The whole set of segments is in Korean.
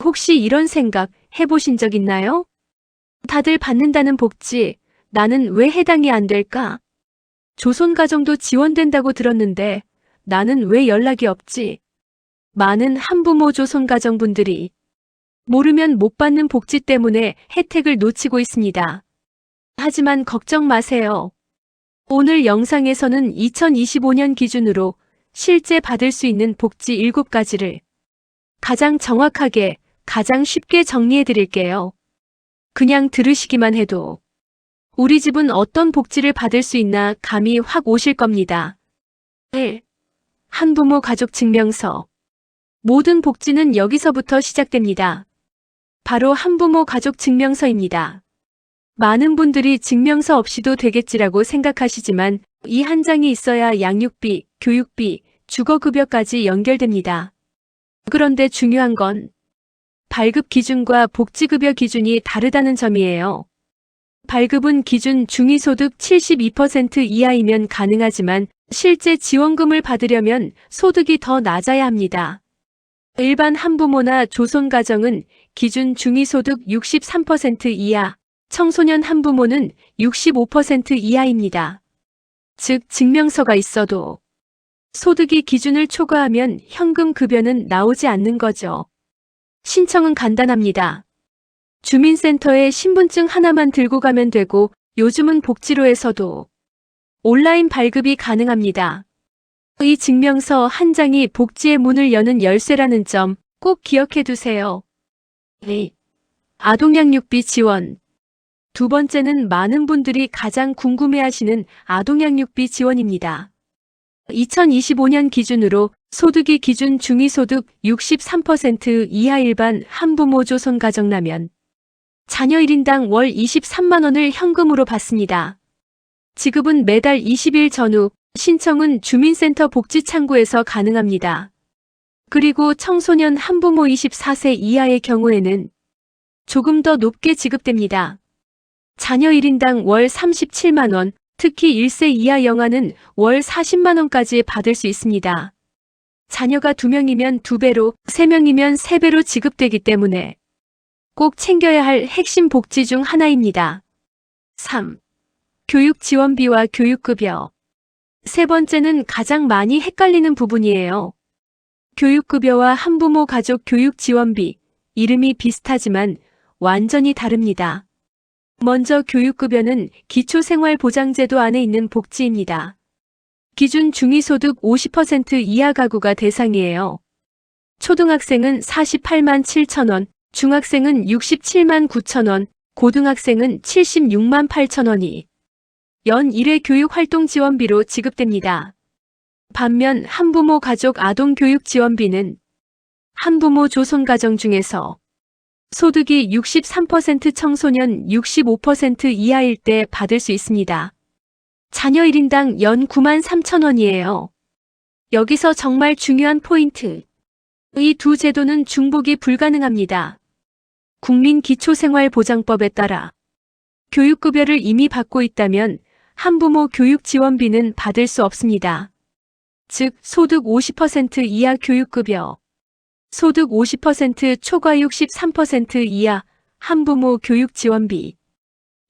혹시 이런 생각 해보신 적 있나요? 다들 받는다는 복지, 나는 왜 해당이 안 될까? 조손가정도 지원된다고 들었는데 나는 왜 연락이 없지? 많은 한부모 조손가정분들이 모르면 못 받는 복지 때문에 혜택을 놓치고 있습니다. 하지만 걱정 마세요. 오늘 영상에서는 2025년 기준으로 실제 받을 수 있는 복지 7가지를 가장 정확하게, 가장 쉽게 정리해 드릴게요. 그냥 들으시기만 해도 우리 집은 어떤 복지를 받을 수 있나 감이 확 오실 겁니다. 1. 한부모 가족 증명서. 모든 복지는 여기서부터 시작됩니다. 바로 한부모 가족 증명서입니다. 많은 분들이 증명서 없이도 되겠지라고 생각하시지만 이 한 장이 있어야 양육비, 교육비, 주거급여까지 연결됩니다. 그런데 중요한 건 발급 기준과 복지급여 기준이 다르다는 점이에요. 발급은 기준 중위소득 72% 이하이면 가능하지만 실제 지원금을 받으려면 소득이 더 낮아야 합니다. 일반 한부모나 조손가정은 기준 중위소득 63% 이하, 청소년 한부모는 65% 이하입니다. 즉, 증명서가 있어도 소득이 기준을 초과하면 현금 급여는 나오지 않는 거죠. 신청은 간단합니다. 주민센터에 신분증 하나만 들고 가면 되고 요즘은 복지로에서도 온라인 발급이 가능합니다. 이 증명서 한 장이 복지의 문을 여는 열쇠라는 점 꼭 기억해 두세요. 2. 아동양육비 지원. 두 번째는 많은 분들이 가장 궁금해하시는 아동양육비 지원입니다. 2025년 기준으로 소득이 기준 중위소득 63% 이하 일반 한부모 조손가정라면 자녀 1인당 월 23만 원을 현금으로 받습니다. 지급은 매달 20일 전후, 신청은 주민센터 복지창구에서 가능합니다. 그리고 청소년 한부모 24세 이하의 경우에는 조금 더 높게 지급됩니다. 자녀 1인당 월 37만 원, 특히 1세 이하 영아는 월 40만 원까지 받을 수 있습니다. 자녀가 2명이면 2배로, 3명이면 3배로 지급되기 때문에 꼭 챙겨야 할 핵심 복지 중 하나입니다. 3. 교육 지원비와 교육급여. 세 번째는 가장 많이 헷갈리는 부분이에요. 교육급여와 한부모 가족 교육 지원비, 이름이 비슷하지만 완전히 다릅니다. 먼저 교육급여는 기초생활보장제도 안에 있는 복지입니다. 기준 중위소득 50% 이하 가구가 대상이에요. 초등학생은 48만 7천 원, 중학생은 67만 9천 원, 고등학생은 76만 8천 원이 연 1회 교육활동 지원비로 지급됩니다. 반면 한부모 가족 아동교육 지원비는 한부모 조손가정 중에서 소득이 63% 청소년 65% 이하일 때 받을 수 있습니다. 자녀 1인당 연 9만 3천 원이에요. 여기서 정말 중요한 포인트. 이 두 제도는 중복이 불가능합니다. 국민기초생활보장법에 따라 교육급여를 이미 받고 있다면 한부모 교육 지원비는 받을 수 없습니다. 즉, 소득 50% 이하 교육급여, 소득 50% 초과 63% 이하 한부모 교육 지원비.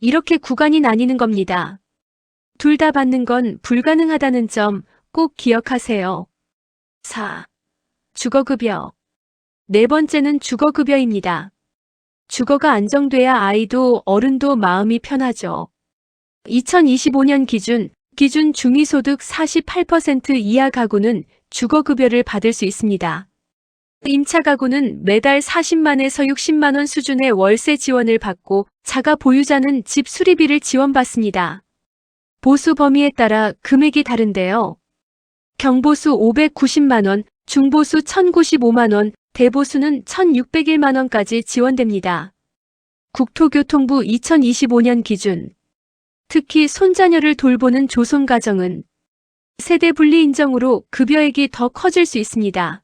이렇게 구간이 나뉘는 겁니다. 둘 다 받는 건 불가능하다는 점 꼭 기억하세요. 4. 주거급여. 네 번째는 주거급여입니다. 주거가 안정돼야 아이도 어른도 마음이 편하죠. 2025년 기준 중위소득 48% 이하 가구는 주거급여를 받을 수 있습니다. 임차 가구는 매달 40만에서 60만 원 수준의 월세 지원을 받고 자가 보유자는 집 수리비를 지원받습니다. 보수 범위에 따라 금액이 다른데요. 경보수 590만 원, 중보수 1095만 원, 대보수는 1601만 원까지 지원됩니다. 국토교통부 2025년 기준. 특히 손자녀를 돌보는 조손가정은 세대 분리 인정으로 급여액이 더 커질 수 있습니다.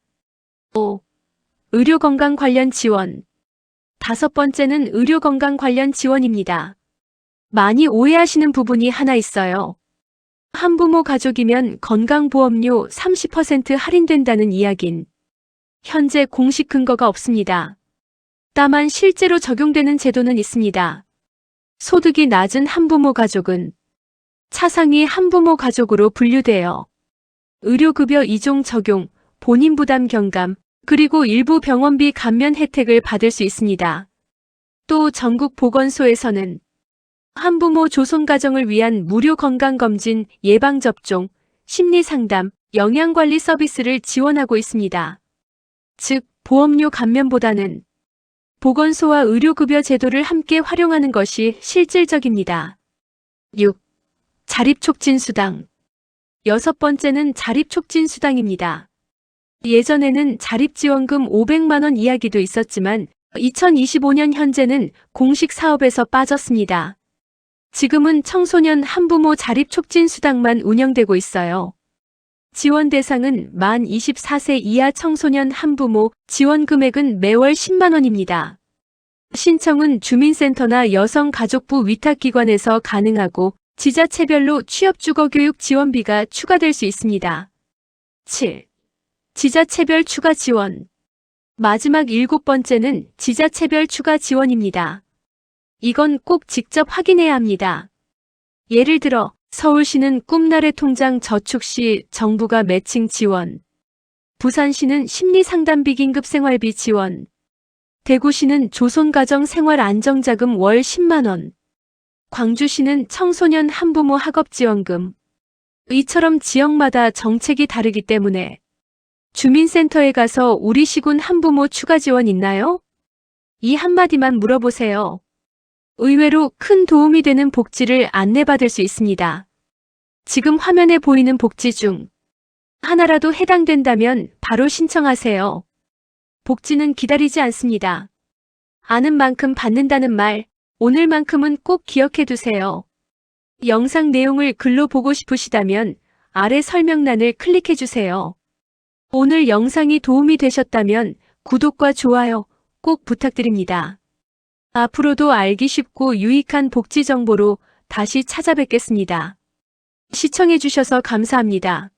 5. 의료건강 관련 지원. 다섯 번째는 의료건강 관련 지원입니다. 많이 오해하시는 부분이 하나 있어요. 한부모 가족이면 건강보험료 30% 할인된다는 이야긴 현재 공식 근거가 없습니다. 다만 실제로 적용되는 제도는 있습니다. 소득이 낮은 한부모 가족은 차상위 한부모 가족으로 분류되어 의료급여 2종 적용, 본인 부담 경감, 그리고 일부 병원비 감면 혜택을 받을 수 있습니다. 또 전국 보건소에서는 한부모 조손가정을 위한 무료 건강검진, 예방접종, 심리상담, 영양관리 서비스를 지원하고 있습니다. 즉, 보험료 감면보다는 보건소와 의료급여 제도를 함께 활용하는 것이 실질적입니다. 6. 자립촉진수당. 6번째는 자립촉진수당입니다. 예전에는 자립지원금 500만 원 이야기도 있었지만 2025년 현재는 공식 사업에서 빠졌습니다. 지금은 청소년 한부모 자립촉진수당만 운영되고 있어요. 지원 대상은 만 24세 이하 청소년 한부모, 지원 금액은 매월 10만 원입니다. 신청은 주민센터나 여성가족부 위탁기관에서 가능하고 지자체별로 취업주거교육 지원비가 추가될 수 있습니다. 7. 지자체별 추가 지원. 마지막 7번째는 지자체별 추가 지원입니다. 이건 꼭 직접 확인해야 합니다. 예를 들어 서울시는 꿈나래 통장 저축 시 정부가 매칭 지원, 부산시는 심리상담비 긴급 생활비 지원, 대구시는 조손가정 생활안정자금 월 10만 원, 광주시는 청소년 한부모 학업지원금. 이처럼 지역마다 정책이 다르기 때문에 주민센터에 가서 우리 시군 한부모 추가 지원 있나요? 이 한마디만 물어보세요. 의외로 큰 도움이 되는 복지를 안내받을 수 있습니다. 지금 화면에 보이는 복지 중 하나라도 해당된다면 바로 신청하세요. 복지는 기다리지 않습니다. 아는 만큼 받는다는 말, 오늘만큼은 꼭 기억해 두세요. 영상 내용을 글로 보고 싶으시다면 아래 설명란을 클릭해 주세요. 오늘 영상이 도움이 되셨다면 구독과 좋아요 꼭 부탁드립니다. 앞으로도 알기 쉽고 유익한 복지 정보로 다시 찾아뵙겠습니다. 시청해 주셔서 감사합니다.